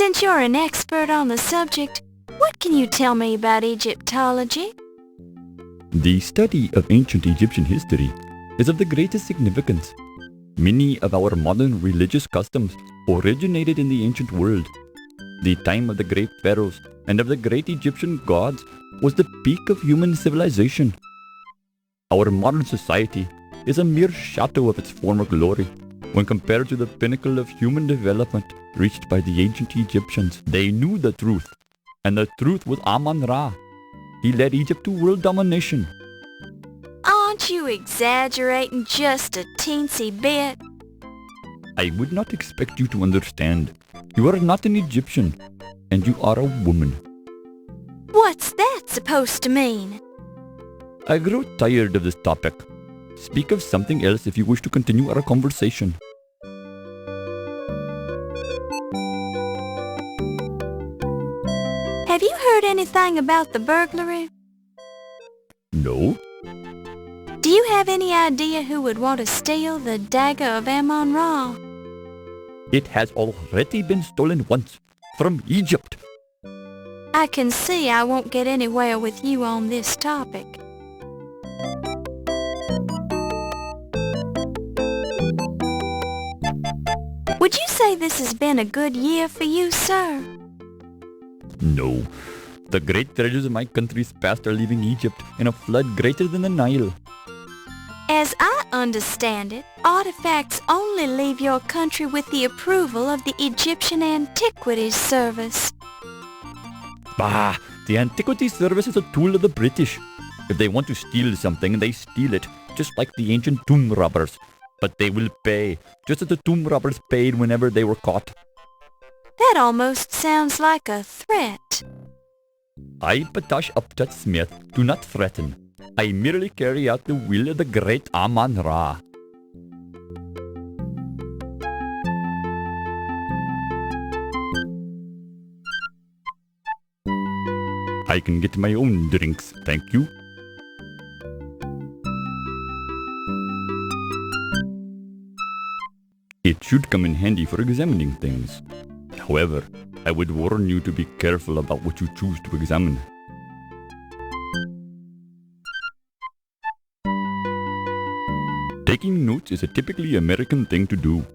Since you're an expert on the subject, what can you tell me about Egyptology? The study of ancient Egyptian history is of the greatest significance. Many of our modern religious customs originated in the ancient world. The time of the great pharaohs and of the great Egyptian gods was the peak of human civilization. Our modern society is a mere shadow of its former glory when compared to the pinnacle of human development reached by the ancient Egyptians. They knew the truth, and the truth was Amon-Ra. He led Egypt to world domination. Aren't you exaggerating just a teensy bit? I would not expect you to understand. You are not an Egyptian, and you are a woman. What's that supposed to mean? I grow tired of this topic. Speak of something else if you wish to continue our conversation. Have you heard anything about the burglary? No? Do you have any idea who would want to steal the Dagger of Amon-Ra? It has already been stolen once, from Egypt. I can see I won't get anywhere with you on this topic. Would you say this has been a good year for you, sir? No. The great treasures of my country's past are leaving Egypt in a flood greater than the Nile. As I understand it, artifacts only leave your country with the approval of the Egyptian Antiquities Service. Bah! The Antiquities Service is a tool of the British. If they want to steal something, they steal it, just like the ancient tomb robbers. But they will pay, just as the tomb robbers paid whenever they were caught. That almost sounds like a threat. I, Patash Uptat Smith, do not threaten. I merely carry out the will of the great Amon-Ra. I can get my own drinks, thank you. It should come in handy for examining things. However, I would warn you to be careful about what you choose to examine. Taking notes is a typically American thing to do.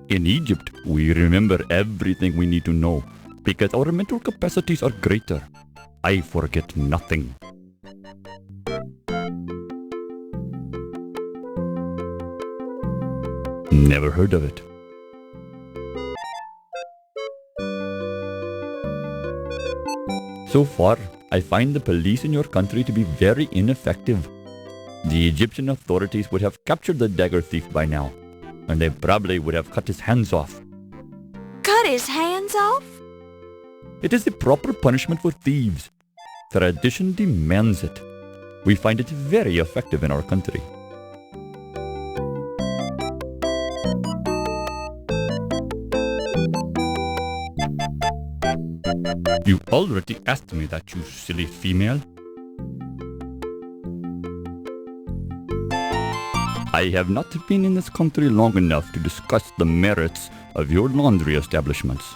In Egypt, we remember everything we need to know because our mental capacities are greater. I forget nothing. Never heard of it. So far, I find the police in your country to be very ineffective. The Egyptian authorities would have captured the dagger thief by now, and they probably would have cut his hands off. Cut his hands off? It is the proper punishment for thieves. Tradition demands it. We find it very effective in our country. You already asked me that, you silly female. I have not been in this country long enough to discuss the merits of your laundry establishments.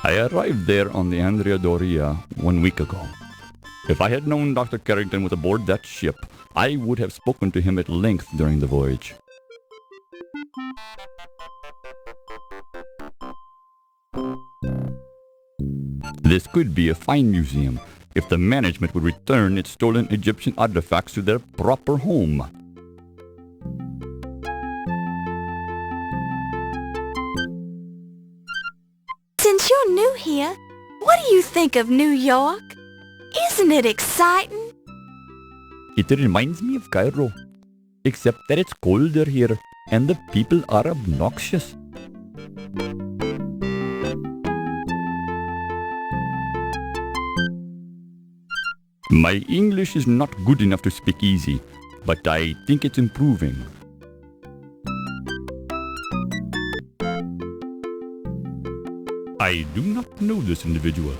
I arrived there on the Andrea Doria 1 week ago. If I had known Dr. Carrington was aboard that ship, I would have spoken to him at length during the voyage. This could be a fine museum if the management would return its stolen Egyptian artifacts to their proper home. Since you're new here, what do you think of New York? Isn't it exciting? It reminds me of Cairo, except that it's colder here and the people are obnoxious. My English is not good enough to speak easy, but I think it's improving. I do not know this individual.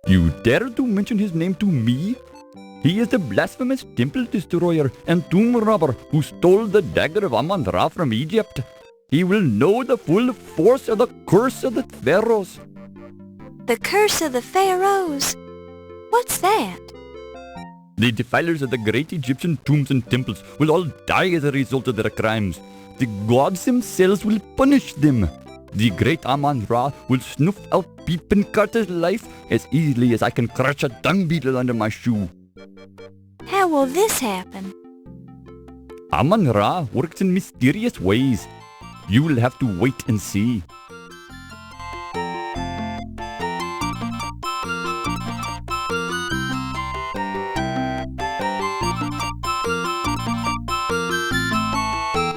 You dare to mention his name to me? He is the blasphemous temple destroyer and tomb robber who stole the Dagger of Amon Ra from Egypt. He will know the full force of the curse of the pharaohs. The curse of the pharaohs? What's that? The defilers of the great Egyptian tombs and temples will all die as a result of their crimes. The gods themselves will punish them. The great Amon Ra will snuff out Peepin' Carter's life as easily as I can crush a dung beetle under my shoe. How will this happen? Amon Ra works in mysterious ways. You will have to wait and see.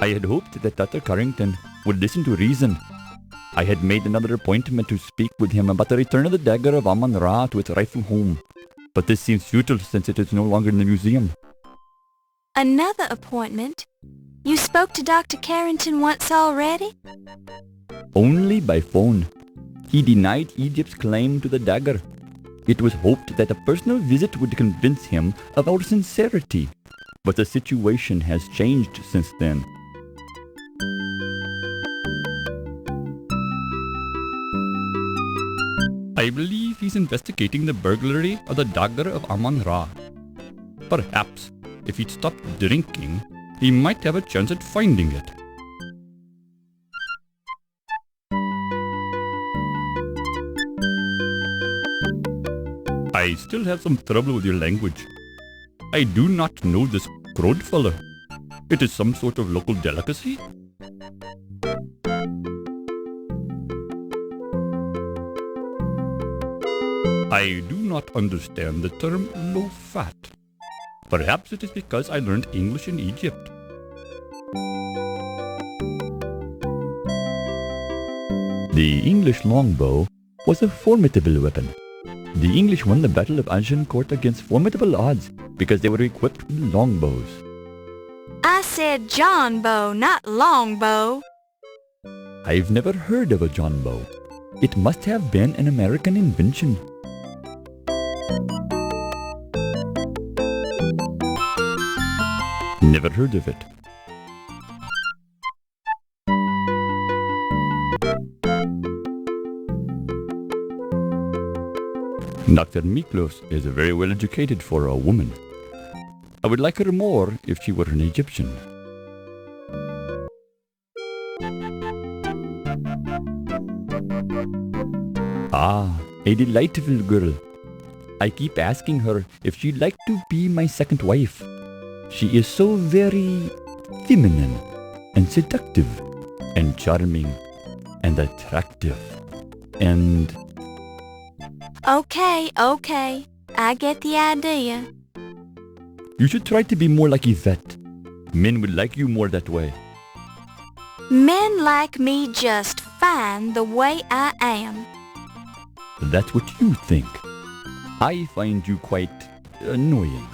I had hoped that Dr. Carrington would listen to reason. I had made another appointment to speak with him about the return of the Dagger of Amon Ra to its rightful home. But this seems futile since it is no longer in the museum. Another appointment? You spoke to Dr. Carrington once already? Only by phone. He denied Egypt's claim to the dagger. It was hoped that a personal visit would convince him of our sincerity. But the situation has changed since then. I believe he's investigating the burglary of the Dagger of Amon Ra. Perhaps, if he'd stopped drinking, he might have a chance at finding it. I still have some trouble with your language. I do not know this crowd fella. It is some sort of local delicacy? I do not understand the term low-fat. Perhaps it is because I learned English in Egypt. The English longbow was a formidable weapon. The English won the Battle of Agincourt against formidable odds because they were equipped with longbows. I said John bow, not longbow. I've never heard of a John bow. It must have been an American invention. Never heard of it. Dr. Miklos is very well educated for a woman. I would like her more if she were an Egyptian. Ah, a delightful girl. I keep asking her if she'd like to be my second wife. She is so very feminine and seductive and charming and attractive and... Okay. I get the idea. You should try to be more like Yvette. Men would like you more that way. Men like me just fine the way I am. That's what you think. I find you quite annoying.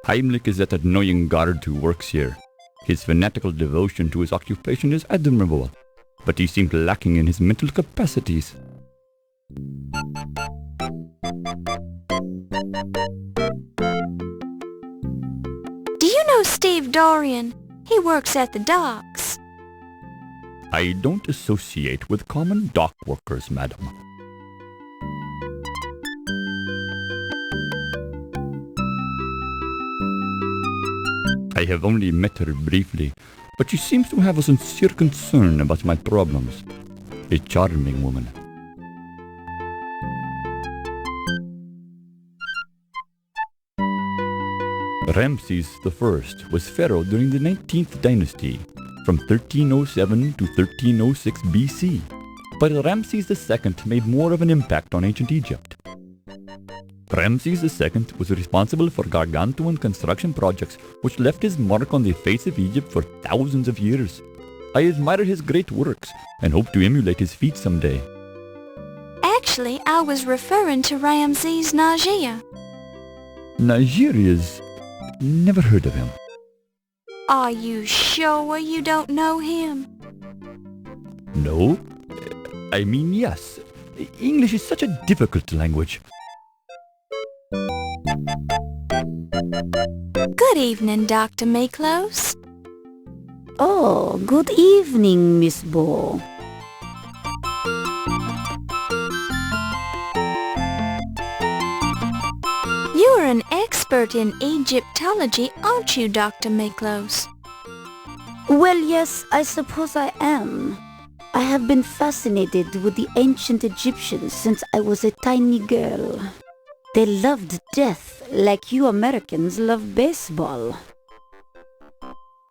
Heimlich is that annoying guard who works here. His fanatical devotion to his occupation is admirable, but he seemed lacking in his mental capacities. Do you know Steve Dorian? He works at the docks. I don't associate with common dock workers, madam. I have only met her briefly, but she seems to have a sincere concern about my problems. A charming woman. Ramses I was pharaoh during the 19th dynasty, from 1307 to 1306 BC, but Ramses II made more of an impact on ancient Egypt. Ramses II was responsible for gargantuan construction projects which left his mark on the face of Egypt for thousands of years. I admire his great works and hope to emulate his feats someday. Actually, I was referring to Ramses Nagia. Nigeria's... never heard of him. Are you sure you don't know him? No, I mean, yes. English is such a difficult language. Good evening, Dr. Miklos. Oh, good evening, Miss Bo. You're an expert in Egyptology, aren't you, Dr. Miklos? Well, yes, I suppose I am. I have been fascinated with the ancient Egyptians since I was a tiny girl. They loved death like you Americans love baseball.